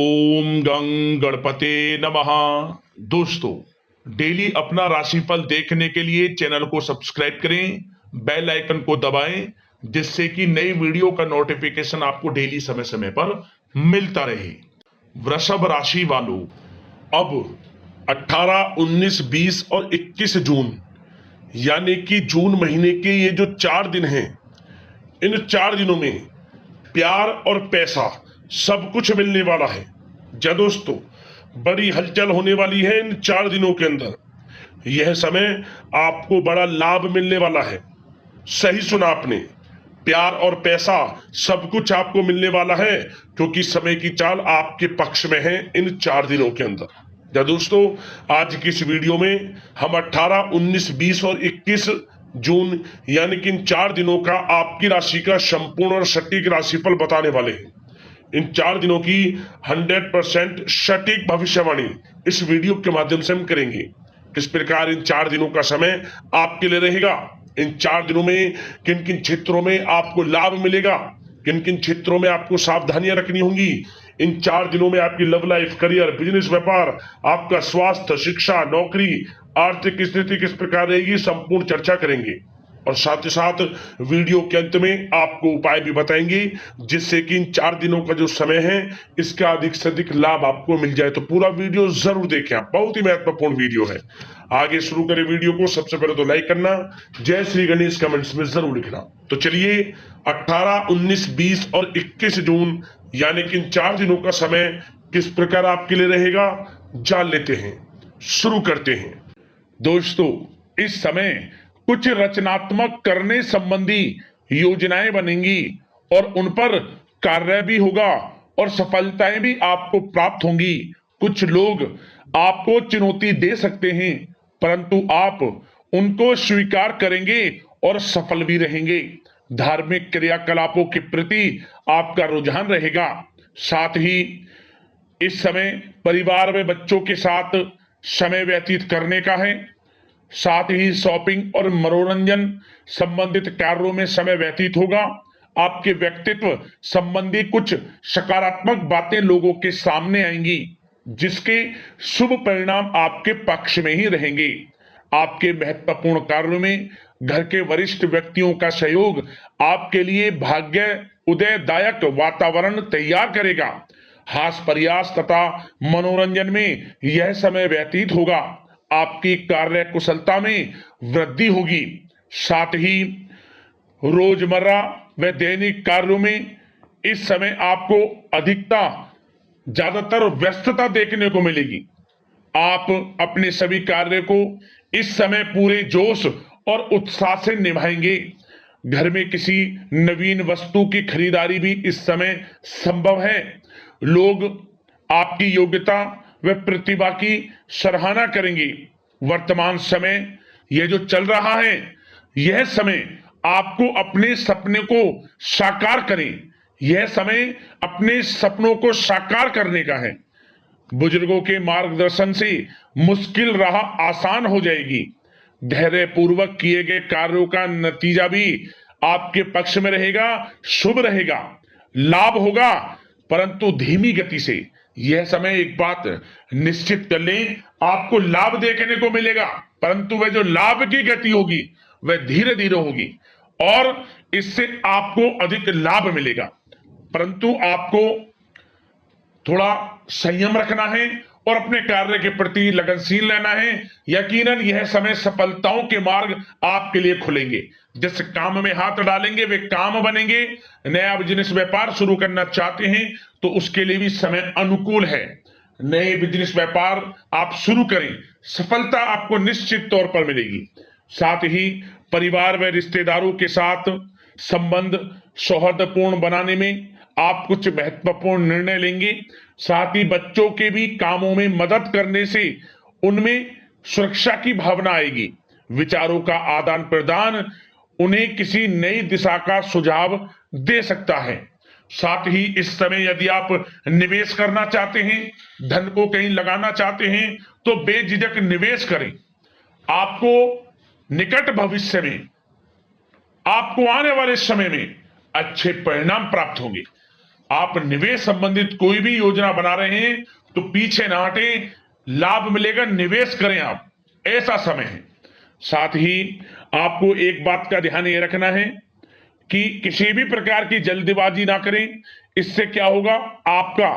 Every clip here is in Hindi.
ओम गं गणपते नमः। दोस्तों, डेली अपना राशिफल देखने के लिए चैनल को सब्सक्राइब करें, बेल आइकन को दबाएं, जिससे कि नई वीडियो का नोटिफिकेशन आपको डेली समय समय पर मिलता रहे। वृषभ राशि वालों, अब 18, 19, 20 और 21 जून यानी कि जून महीने के ये जो 4 दिन हैं, इन 4 दिनों में प्यार और पैसा सब कुछ मिलने वाला है। जी दोस्तों, बड़ी हलचल होने वाली है इन 4 दिनों के अंदर। यह समय आपको बड़ा लाभ मिलने वाला है। सही सुना आपने, प्यार और पैसा सब कुछ आपको मिलने वाला है, क्योंकि समय की चाल आपके पक्ष में है इन 4 दिनों के अंदर। जी दोस्तों, आज की इस वीडियो में हम 18, 19, 20 और 21 जून यानी कि इन 4 दिनों का आपकी राशि का संपूर्ण और सटीक राशिफल बताने वाले हैं। इन 4 दिनों की 100% सटीक भविष्यवाणी इस वीडियो के माध्यम से हम करेंगे। किस प्रकार इन 4 दिनों का समय आपके लिए रहेगा, इन 4 दिनों में किन किन क्षेत्रों में आपको लाभ मिलेगा, किन किन क्षेत्रों में आपको सावधानियां रखनी होंगी, इन 4 दिनों में आपकी लव लाइफ, करियर, बिजनेस, व्यापार, आपका स्वास्थ्य, शिक्षा, नौकरी, आर्थिक स्थिति किस प्रकार रहेगी, संपूर्ण चर्चा करेंगे। और साथ ही साथ वीडियो के अंत में आपको उपाय भी बताएंगे, जिससे कि इन 4 दिनों का जो समय है इसका अधिक से अधिक लाभ आपको मिल जाए। तो पूरा वीडियो जरूर देखें, आप बहुत ही महत्वपूर्ण वीडियो है। आगे शुरू करें वीडियो को। सबसे पहले तो लाइक करना, जय श्री गणेश कमेंट्स में जरूर लिखना। तो चलिए 18, 19, 20 और 21 जून यानी कि इन 4 दिनों का समय किस प्रकार आपके लिए रहेगा जान लेते हैं। शुरू करते हैं। दोस्तों, इस समय कुछ रचनात्मक करने संबंधी योजनाएं बनेंगी और उन पर कार्य भी होगा और सफलताएं भी आपको प्राप्त होंगी। कुछ लोग आपको चुनौती दे सकते हैं, परंतु आप उनको स्वीकार करेंगे और सफल भी रहेंगे। धार्मिक क्रियाकलापों के प्रति आपका रुझान रहेगा। साथ ही इस समय परिवार में बच्चों के साथ समय व्यतीत करने का है। साथ ही शॉपिंग और मनोरंजन संबंधित कार्यों में समय व्यतीत होगा। आपके व्यक्तित्व संबंधी कुछ सकारात्मक बातें लोगों के सामने आएंगी, जिसके शुभ परिणाम आपके पक्ष में ही रहेंगे। आपके महत्वपूर्ण कार्यों में घर के वरिष्ठ व्यक्तियों का सहयोग आपके लिए भाग्य उदयदायक वातावरण तैयार करेगा। हास्य प्रयास तथा मनोरंजन में यह समय व्यतीत होगा। आपकी कार्य कुशलता में वृद्धि होगी। साथ ही रोजमर्रा व दैनिक कार्यों में इस समय आपको ज्यादातर व्यस्तता देखने को मिलेगी। आप अपने सभी कार्य को इस समय पूरे जोश और उत्साह से निभाएंगे। घर में किसी नवीन वस्तु की खरीदारी भी इस समय संभव है। लोग आपकी योग्यता व प्रतिभा की सराहना करेंगे। वर्तमान समय यह जो चल रहा है, यह समय आपको अपने सपने को साकार करें। यह समय अपने सपनों को साकार करने का है। बुजुर्गों के मार्गदर्शन से मुश्किल राह आसान हो जाएगी। धैर्य पूर्वक किए गए कार्यों का नतीजा भी आपके पक्ष में रहेगा, शुभ रहेगा, लाभ होगा, परंतु धीमी गति से। यह समय एक बात निश्चित कर लें, आपको लाभ देखने को मिलेगा, परंतु वह जो लाभ की गति होगी वह धीरे धीरे होगी और इससे आपको अधिक लाभ मिलेगा। परंतु आपको थोड़ा संयम रखना है और अपने कार्य के प्रति लगनशील रहना है। यकीनन यह समय सफलताओं के मार्ग आपके लिए खुलेंगे। जिस काम में हाथ डालेंगे वे काम बनेंगे। नया बिजनेस व्यापार शुरू करना चाहते हैं तो उसके लिए भी समय अनुकूल है। नए बिजनेस व्यापार आप शुरू करें, सफलता आपको निश्चित तौर पर मिलेगी। साथ ही परिवार व रिश्तेदारों के साथ संबंध सौहार्दपूर्ण बनाने में आप कुछ महत्वपूर्ण निर्णय लेंगे। साथ ही बच्चों के भी कामों में मदद करने से उनमें सुरक्षा की भावना आएगी। विचारों का आदान प्रदान उन्हें किसी नई दिशा का सुझाव दे सकता है। साथ ही इस समय यदि आप निवेश करना चाहते हैं, धन को कहीं लगाना चाहते हैं, तो बेझिझक निवेश करें। आपको निकट भविष्य में, आपको आने वाले समय में अच्छे परिणाम प्राप्त होंगे। आप निवेश संबंधित कोई भी योजना बना रहे हैं तो पीछे ना हटें, लाभ मिलेगा, निवेश करें आप, ऐसा समय है। साथ ही आपको एक बात का ध्यान ये रखना है कि किसी भी प्रकार की जल्दबाजी ना करें। इससे क्या होगा, आपका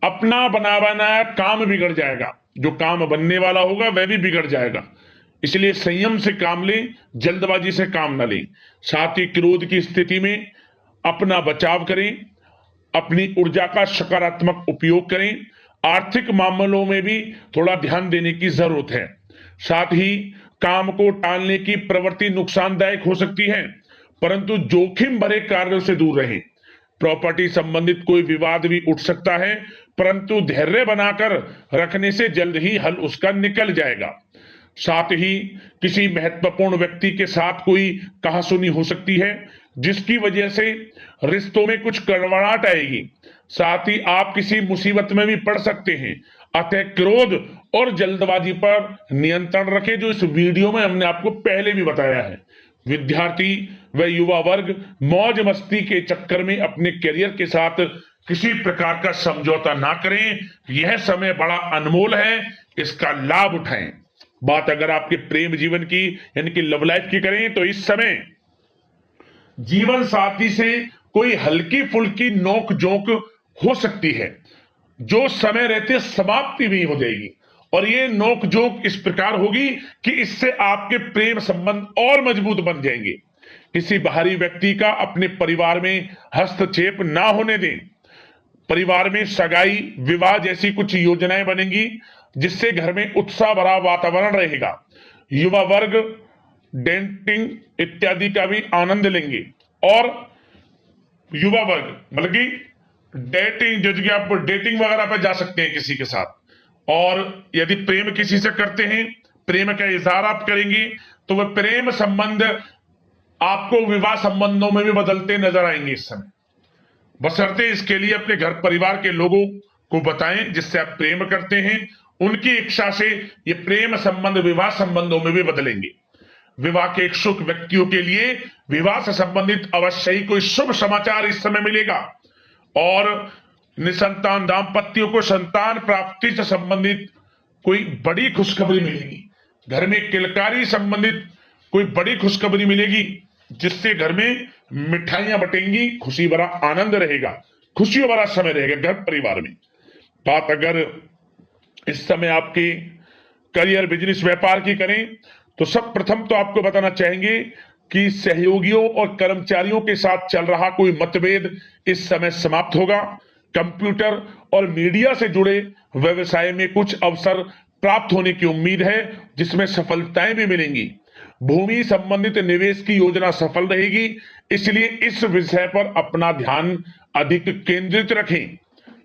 अपना बना बनाया काम बिगड़ जाएगा, जो काम बनने वाला होगा वह भी बिगड़ जाएगा। इसलिए संयम से काम लें, जल्दबाजी से काम ना लें। साथ ही क्रोध की स्थिति में अपना बचाव करें, अपनी ऊर्जा का सकारात्मक उपयोग करें। आर्थिक मामलों में भी थोड़ा ध्यान देने की जरूरत है। साथ ही काम को टालने की प्रवृत्ति नुकसानदायक हो सकती है, परंतु जोखिम भरे कार्यों से दूर रहें। प्रॉपर्टी संबंधित कोई विवाद भी उठ सकता है, परंतु धैर्य बनाकर रखने से जल्द ही हल उसका निकल जाएगा। साथ ही किसी महत्वपूर्ण व्यक्ति के साथ कोई कहासुनी हो सकती है, जिसकी वजह से रिश्तों में कुछ कड़वाहट आएगी। साथ ही आप किसी मुसीबत में भी पड़ सकते हैं। अतः क्रोध और जल्दबाजी पर नियंत्रण रखें, जो इस वीडियो में हमने आपको पहले भी बताया है। विद्यार्थी व युवा वर्ग मौज मस्ती के चक्कर में अपने करियर के साथ किसी प्रकार का समझौता ना करें। यह समय बड़ा अनमोल है, इसका लाभ उठाएं। बात अगर आपके प्रेम जीवन की यानी कि लव लाइफ की करें तो इस समय जीवन साथी से कोई हल्की फुल्की नोक झोंक हो सकती है, जो समय रहते समाप्ति भी हो जाएगी। और ये नोक झोंक इस प्रकार होगी कि इससे आपके प्रेम संबंध और मजबूत बन जाएंगे। किसी बाहरी व्यक्ति का अपने परिवार में हस्तक्षेप ना होने दें। परिवार में सगाई, विवाह जैसी कुछ योजनाएं बनेंगी, जिससे घर में उत्साह भरा वातावरण रहेगा। युवा वर्ग डेटिंग इत्यादि का भी आनंद लेंगे। और युवा वर्ग मतलब कि डेटिंग, जैसे कि आप डेटिंग वगैरह पर जा सकते हैं किसी के साथ। और यदि प्रेम किसी से करते हैं, प्रेम का इजहार आप करेंगे, तो वह प्रेम संबंध आपको विवाह संबंधों में भी बदलते नजर आएंगे इस समय। बशर्ते इसके लिए अपने घर परिवार के लोगों को बताएं जिससे आप प्रेम करते हैं। उनकी इच्छा से ये प्रेम संबंध विवाह संबंधों में भी बदलेंगे। विवाह के इच्छुक व्यक्तियों के लिए विवाह से संबंधित अवश्य ही कोई शुभ समाचार इस समय मिलेगा। और निसंतान दाम्पत्यों को संतान प्राप्ति से संबंधित कोई बड़ी खुशखबरी मिलेगी। घर में किलकारी संबंधित कोई बड़ी खुशखबरी मिलेगी, जिससे घर में मिठाइयां बटेंगी, खुशी भरा आनंद रहेगा, खुशियों भरा समय रहेगा घर परिवार में। बात अगर इस समय आपके करियर, बिजनेस, व्यापार की करें तो सब प्रथम तो आपको बताना चाहेंगे कि सहयोगियों और कर्मचारियों के साथ चल रहा कोई मतभेद इस समय समाप्त होगा। कंप्यूटर और मीडिया से जुड़े व्यवसाय में कुछ अवसर प्राप्त होने की उम्मीद है, जिसमें सफलताएं भी मिलेंगी। भूमि संबंधित निवेश की योजना सफल रहेगी, इसलिए इस विषय पर अपना ध्यान अधिक केंद्रित रखें।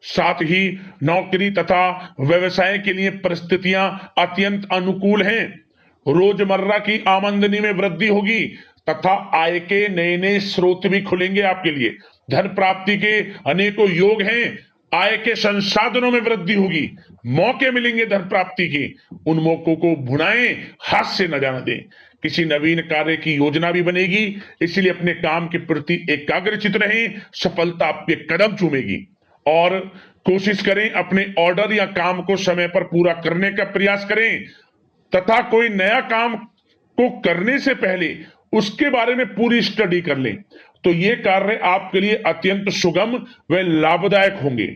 साथ ही नौकरी तथा व्यवसाय के लिए परिस्थितियां अत्यंत अनुकूल हैं। रोजमर्रा की आमदनी में वृद्धि होगी तथा आय के नए नए स्रोत भी खुलेंगे आपके लिए। धन प्राप्ति के अनेकों योग हैं। आय के संसाधनों में वृद्धि होगी, मौके मिलेंगे धन प्राप्ति के। उन मौकों को भुनाएं, हाथ से न जाने दें। किसी नवीन कार्य की योजना भी बनेगी, इसलिए अपने काम के प्रति एकाग्रचित रहें, सफलता आपके कदम चूमेगी। और कोशिश करें अपने ऑर्डर या काम को समय पर पूरा करने का प्रयास करें तथा कोई नया काम को करने से पहले उसके बारे में पूरी स्टडी कर लें, तो ये कार्य आपके लिए अत्यंत सुगम व लाभदायक होंगे।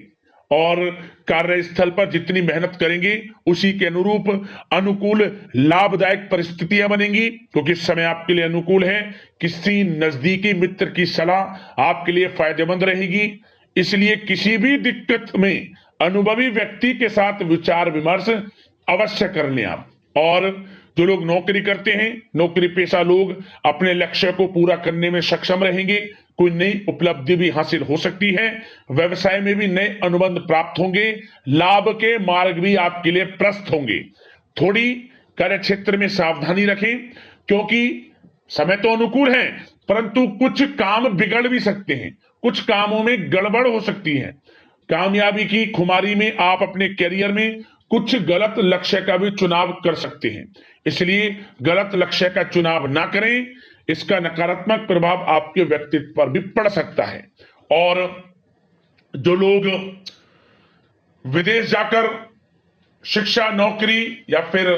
और कार्यस्थल पर जितनी मेहनत करेंगे उसी के अनुरूप अनुकूल लाभदायक परिस्थितियां बनेंगी, क्योंकि इस समय आपके लिए अनुकूल है। किसी नजदीकी मित्र की सलाह आपके लिए फायदेमंद रहेगी, इसलिए किसी भी दिक्कत में अनुभवी व्यक्ति के साथ विचार विमर्श अवश्य कर लें आप। और जो लोग नौकरी करते हैं, नौकरी पेशा लोग अपने लक्ष्य को पूरा करने में सक्षम रहेंगे। कोई नई उपलब्धि भी हासिल हो सकती है। व्यवसाय में भी नए अनुबंध प्राप्त होंगे। लाभ के मार्ग भी आपके लिए प्रशस्त होंगे। थोड़ी कार्य क्षेत्र में सावधानी रखें, क्योंकि समय तो अनुकूल है, परंतु कुछ काम बिगड़ भी सकते हैं, कुछ कामों में गड़बड़ हो सकती है। कामयाबी की खुमारी में आप अपने करियर में कुछ गलत लक्ष्य का भी चुनाव कर सकते हैं, इसलिए गलत लक्ष्य का चुनाव ना करें। इसका नकारात्मक प्रभाव आपके व्यक्तित्व पर भी पड़ सकता है। और जो लोग विदेश जाकर शिक्षा, नौकरी या फिर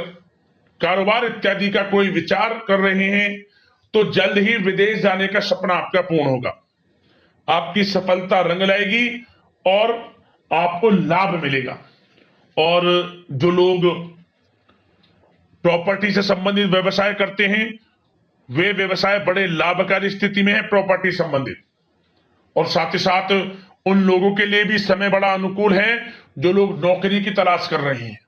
कारोबार इत्यादि का कोई विचार कर रहे हैं, तो जल्द ही विदेश जाने का सपना आपका पूर्ण होगा। आपकी सफलता रंग लाएगी और आपको लाभ मिलेगा। और जो लोग प्रॉपर्टी से संबंधित व्यवसाय करते हैं, वे व्यवसाय बड़े लाभकारी स्थिति में है प्रॉपर्टी संबंधित। और साथ ही साथ उन लोगों के लिए भी समय बड़ा अनुकूल है जो लोग नौकरी की तलाश कर रहे हैं।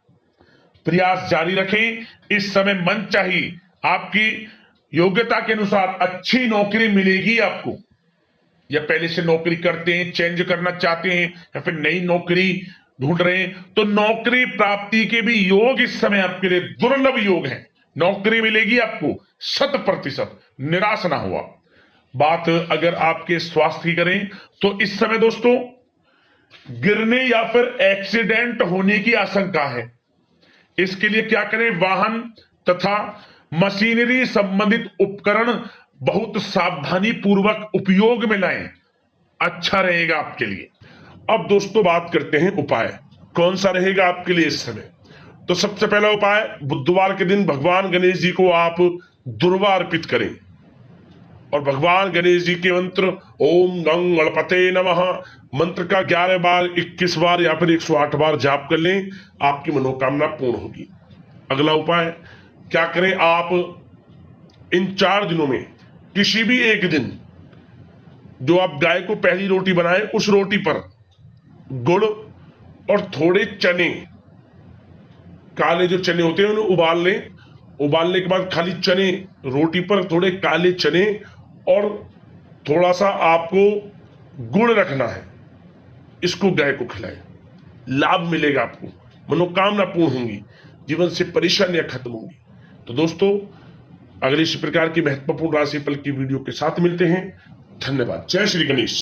प्रयास जारी रखें, इस समय मन चाहिए आपकी योग्यता के अनुसार अच्छी नौकरी मिलेगी आपको। या पहले से नौकरी करते हैं, चेंज करना चाहते हैं, या फिर नई नौकरी ढूंढ रहे हैं, तो नौकरी प्राप्ति के भी योग इस समय आपके लिए दुर्लभ योग है। नौकरी मिलेगी आपको 100%, निराश ना हुआ। बात अगर आपके स्वास्थ्य की करें तो इस समय दोस्तों गिरने या फिर एक्सीडेंट होने की आशंका है। इसके लिए क्या करें? वाहन तथा मशीनरी संबंधित उपकरण बहुत सावधानी पूर्वक उपयोग में लाएं, अच्छा रहेगा आपके लिए। अब दोस्तों बात करते हैं उपाय, कौन सा रहेगा आपके लिए इस समय। तो सबसे पहला उपाय, बुधवार के दिन भगवान गणेश जी को आप दुर्वा अर्पित करें और भगवान गणेश जी के मंत्र ओम गं गणपते नमः मंत्र का 11 बार, 21 बार या फिर 108 बार जाप कर लें, आपकी मनोकामना पूर्ण होगी। अगला उपाय क्या करें? आप इन 4 दिनों में किसी भी एक दिन जो आप गाय को पहली रोटी बनाए, उस रोटी पर गुड़ और थोड़े चने, काले जो चने होते हैं उन्हें उबाल लें। उबालने के बाद खाली चने, रोटी पर थोड़े काले चने और थोड़ा सा आपको गुड़ रखना है, इसको गाय को खिलाएं। लाभ मिलेगा आपको, मनोकामना पूर्ण होंगी, जीवन से परेशानियां खत्म होंगी। तो दोस्तों अगले इसी प्रकार की महत्वपूर्ण राशिफल की वीडियो के साथ मिलते हैं। धन्यवाद। जय श्री गणेश।